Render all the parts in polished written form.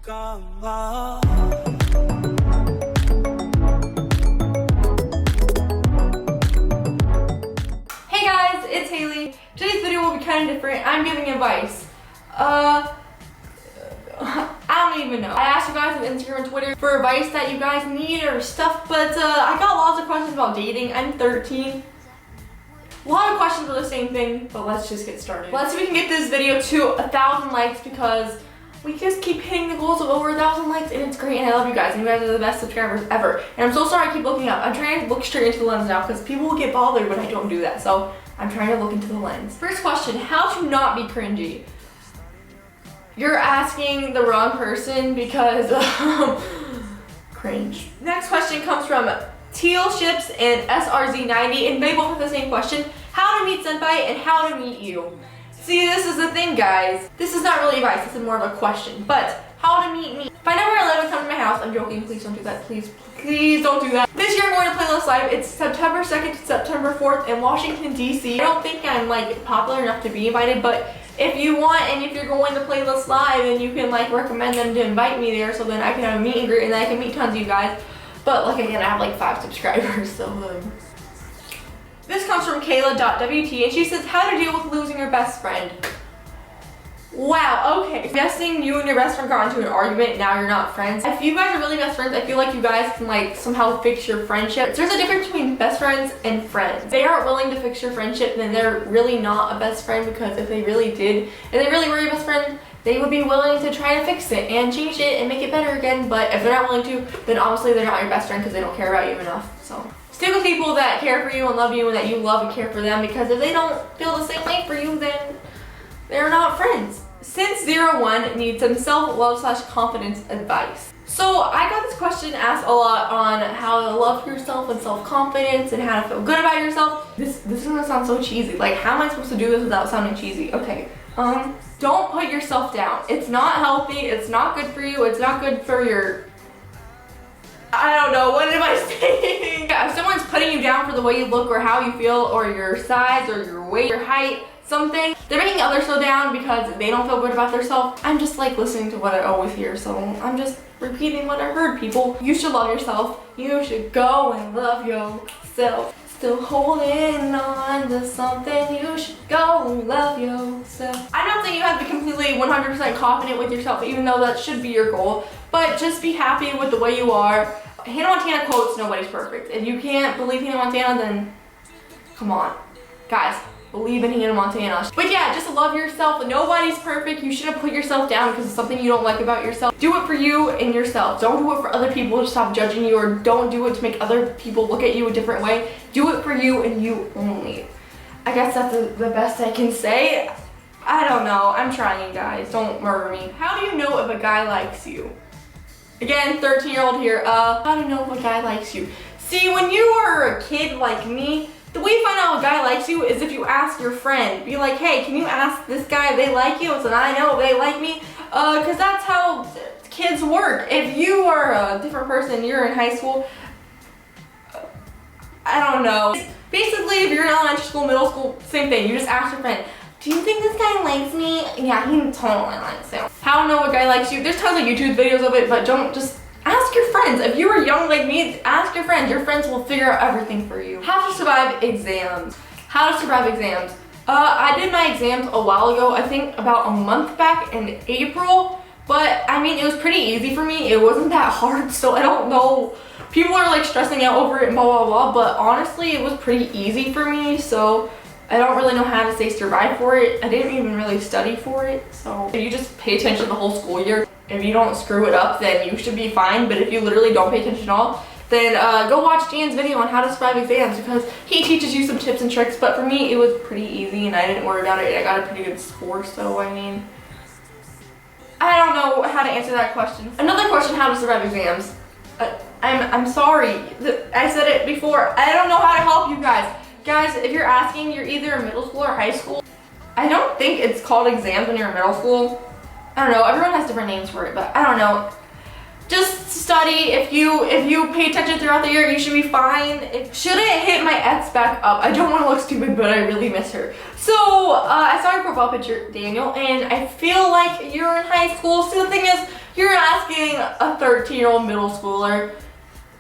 Hey guys, it's Haley. Today's video will be kind of different. I'm giving advice. I don't even know. I asked you guys on Instagram and Twitter for advice that you guys need or stuff, but I got lots of questions about dating. I'm 13. A lot of questions are the same thing, but let's just get started. Let's see if we can get this video to 1,000 likes because we just keep hitting the goals of over 1,000 likes and it's great and I love you guys and you guys are the best subscribers ever. And I'm so sorry I keep looking up. I'm trying to look straight into the lens now because people will get bothered when I don't do that. So I'm trying to look into the lens. First question, how to not be cringy? You're asking the wrong person because cringe. Next question comes from Teal Ships and SRZ90 and they both have the same question. How to meet senpai and how to meet you. See, this is the thing, guys. This is not really advice, this is more of a question. But how to meet me. Find out where I live and come to my house. I'm joking, please don't do that. Please don't do that. This year I'm going to Playlist Live. It's September 2nd to September 4th in Washington, D.C. I don't think I'm like popular enough to be invited, but if you want and if you're going to Playlist Live, then you can like recommend them to invite me there so then I can have a meet and greet and then I can meet tons of you guys. But like again, I have like 5 subscribers, so This comes from Kayla.wt and she says, how to deal with losing your best friend. Wow, okay. Guessing you and your best friend got into an argument, now you're not friends. If you guys are really best friends, I feel like you guys can like somehow fix your friendship. There's a difference between best friends and friends. If they aren't willing to fix your friendship, then they're really not a best friend because if they really did, and they really were your best friend, they would be willing to try to fix it and change it and make it better again. But if they're not willing to, then obviously they're not your best friend because they don't care about you enough. So stick with people that care for you and love you and that you love and care for them because if they don't feel the same way for you, then they're not friends. Since 01 needs some self-love / confidence advice. So I got this question asked a lot on how to love yourself and self-confidence and how to feel good about yourself. This is gonna sound so cheesy. Like, how am I supposed to do this without sounding cheesy? Okay, don't put yourself down. It's not healthy, it's not good for you, it's not good for your, I don't know, what am I saying? Yeah, if someone's putting you down for the way you look or how you feel or your size or your weight, your height, something, they're making others so down because they don't feel good about themselves. I'm just like listening to what I always hear, so I'm just repeating what I heard, people. You should love yourself. You should go and love yourself. Still holding on to something, you should go and love yourself. I don't think you have to be completely 100% confident with yourself, even though that should be your goal, but just be happy with the way you are. Hannah Montana quotes, nobody's perfect. If you can't believe Hannah Montana, then come on. Guys, believe in Hannah Montana. But yeah, just love yourself. Nobody's perfect. You shouldn't put yourself down because it's something you don't like about yourself. Do it for you and yourself. Don't do it for other people to stop judging you, or don't do it to make other people look at you a different way. Do it for you and you only. I guess that's the best I can say. I don't know. I'm trying, guys. Don't murder me. How do you know if a guy likes you? Again, 13-year-old here. How do you know if a guy likes you? See, when you are a kid like me, the way you find out a guy likes you is if you ask your friend. Be like, hey, can you ask this guy if they like you? So then I know if they like me. Because that's how kids work. If you are a different person, you're in high school, I don't know. Basically, if you're in elementary school, middle school, same thing. You just ask your friend, do you think this guy likes me? Yeah, he totally likes you. How to know a guy likes you? There's tons of YouTube videos of it, but don't just ask your friends. If you were young like me, ask your friends. Your friends will figure out everything for you. How to survive exams. How to survive exams. I did my exams a while ago, I think about a month back in April, but I mean, it was pretty easy for me. It wasn't that hard, so I don't know. People are like stressing out over it and blah, blah, blah, but honestly, it was pretty easy for me, so I don't really know how to say survive for it. I didn't even really study for it, so if you just pay attention the whole school year, if you don't screw it up, then you should be fine. But if you literally don't pay attention at all, then go watch Dan's video on how to survive exams because he teaches you some tips and tricks. But for me, it was pretty easy and I didn't worry about it. I got a pretty good score, so I mean, I don't know how to answer that question. Another question, how to survive exams. I'm sorry, I said it before. I don't know how to help you guys. Guys, if you're asking, you're either in middle school or high school. I don't think it's called exams when you're in middle school. I don't know, everyone has different names for it, but I don't know. just study. If you pay attention throughout the year, you should be fine. It shouldn't hit my ex back up. I don't want to look stupid, but I really miss her. So I saw your profile picture, Daniel, and I feel like you're in high school. So the thing is, you're asking a 13-year-old middle schooler. If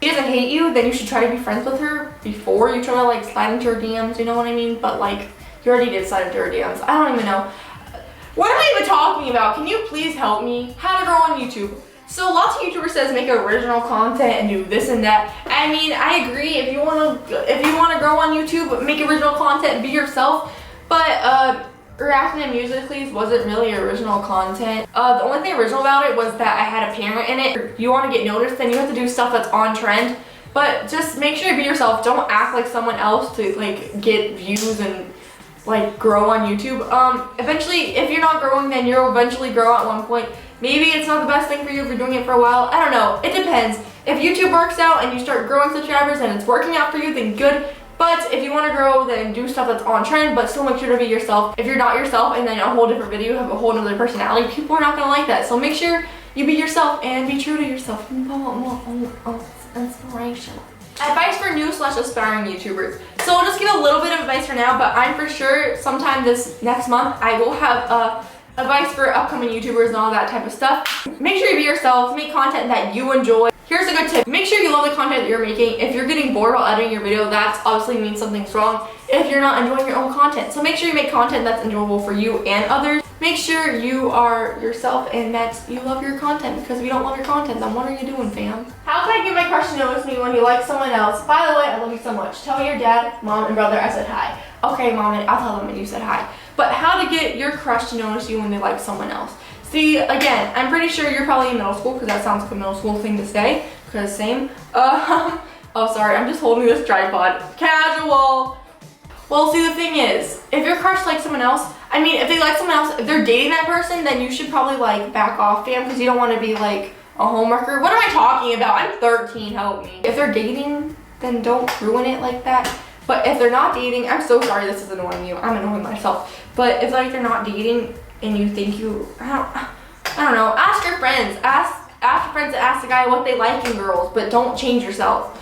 she doesn't hate you, then you should try to be friends with her before you try to like slide into her DMs, you know what I mean? But like, you already did slide into her DMs. I don't even know. What am I even talking about? Can you please help me? How to grow on YouTube. So lots of YouTubers says make original content and do this and that. I mean, I agree. If you wanna grow on YouTube, make original content and be yourself. But reacting to Musical.ly's wasn't really original content. The only thing original about it was that I had a parent in it. If you want to get noticed, then you have to do stuff that's on trend. But just make sure to be yourself. Don't act like someone else to like get views and like grow on YouTube. Eventually, if you're not growing, then you'll eventually grow at one point. Maybe it's not the best thing for you if you're doing it for a while. I don't know. It depends. If YouTube works out and you start growing subscribers and it's working out for you, then good. But if you want to grow, then do stuff that's on trend, but still make sure to be yourself. If you're not yourself and then a whole different video, you have a whole other personality, people are not going to like that. So make sure you be yourself and be true to yourself. Inspiration. Advice for new/aspiring YouTubers. So I'll just give a little bit of advice for now, but I'm for sure sometime this next month I will have advice for upcoming YouTubers and all that type of stuff. Make sure you be yourself, make content that you enjoy. Here's a good tip. Make sure you love the content that you're making. If you're getting bored while editing your video, that obviously means something's wrong if you're not enjoying your own content. So make sure you make content that's enjoyable for you and others. Make sure you are yourself and that you love your content, because if you don't love your content, then what are you doing, fam? How can I get my crush to notice me when you like someone else? By the way, I love you so much. Tell your dad, mom, and brother I said hi. Okay, mom, I'll tell them that you said hi. But how to get your crush to notice you when they like someone else? See, again, I'm pretty sure you're probably in middle school, because that sounds like a middle school thing to say, because same. Oh, sorry, I'm just holding this tripod. Casual. Well, see, the thing is, if your crush likes someone else, I mean, if they like someone else, if they're dating that person, then you should probably like back off, fam, because you don't want to be like a homewrecker. What am I talking about? I'm 13, help me. If they're dating, then don't ruin it like that. But if they're not dating, I'm so sorry this is annoying you. I'm annoying myself. But if like they're not dating and you think you, I don't know, ask your friends. Ask your friends to ask the guy what they like in girls, but don't change yourself.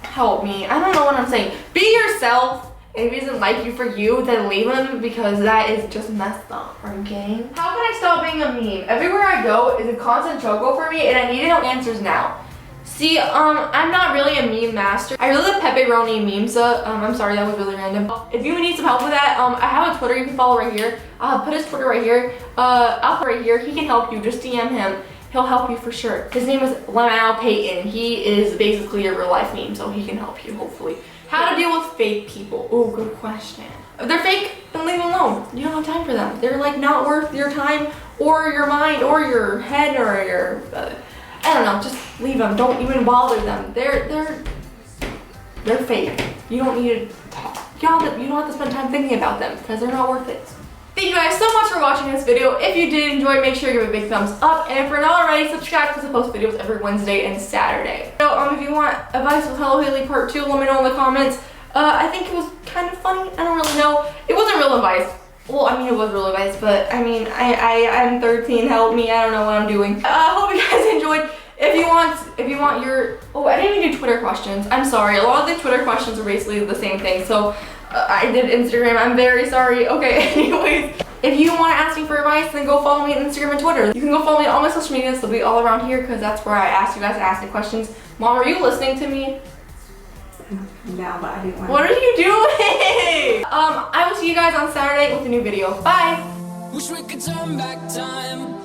Help me. I don't know what I'm saying. Be yourself. If he doesn't like you for you, then leave him, because that is just messed up, okay? How can I stop being a meme? Everywhere I go is a constant struggle for me, and I need to know answers now. See, I'm not really a meme master. I really love PEPEroni MEMEzza. I'm sorry, that was really random. If you need some help with that, I have a Twitter you can follow right here. I'll put his Twitter right here. I'll put right here. He can help you. Just DM him. He'll help you for sure. His name is Lamau Payton. He is basically a real life meme, so he can help you, hopefully. How to deal with fake people. Oh, good question. If they're fake, then leave them alone. You don't have time for them. They're like not worth your time or your mind or your head or your, I don't know, just leave them. Don't even bother them. They're fake. You don't need to talk. You don't have to spend time thinking about them, because they're not worth it. Thank you guys so much for watching this video. If you did enjoy, make sure you give it a big thumbs up. And if you're not already, subscribe, because I post videos every Wednesday and Saturday. So if you want advice with HelloHaley Part 2, let me know in the comments. I think it was kind of funny. I don't really know. It wasn't real advice. Well, I mean, it was real advice, but I mean, I'm 13. Help me. I don't know what I'm doing. Hope you guys enjoyed. If you want your, oh, I didn't even do Twitter questions. I'm sorry. A lot of the Twitter questions are basically the same thing. So I did Instagram. I'm very sorry. Okay, anyways, if you want to ask me for advice, then go follow me on Instagram and Twitter. You can go follow me on all my social medias. They'll be all around here, because that's where I ask you guys to ask me questions. Mom, are you listening to me? No, but I didn't want to. What are you doing? I will see you guys on Saturday with a new video. Bye. Wish we could turn back time.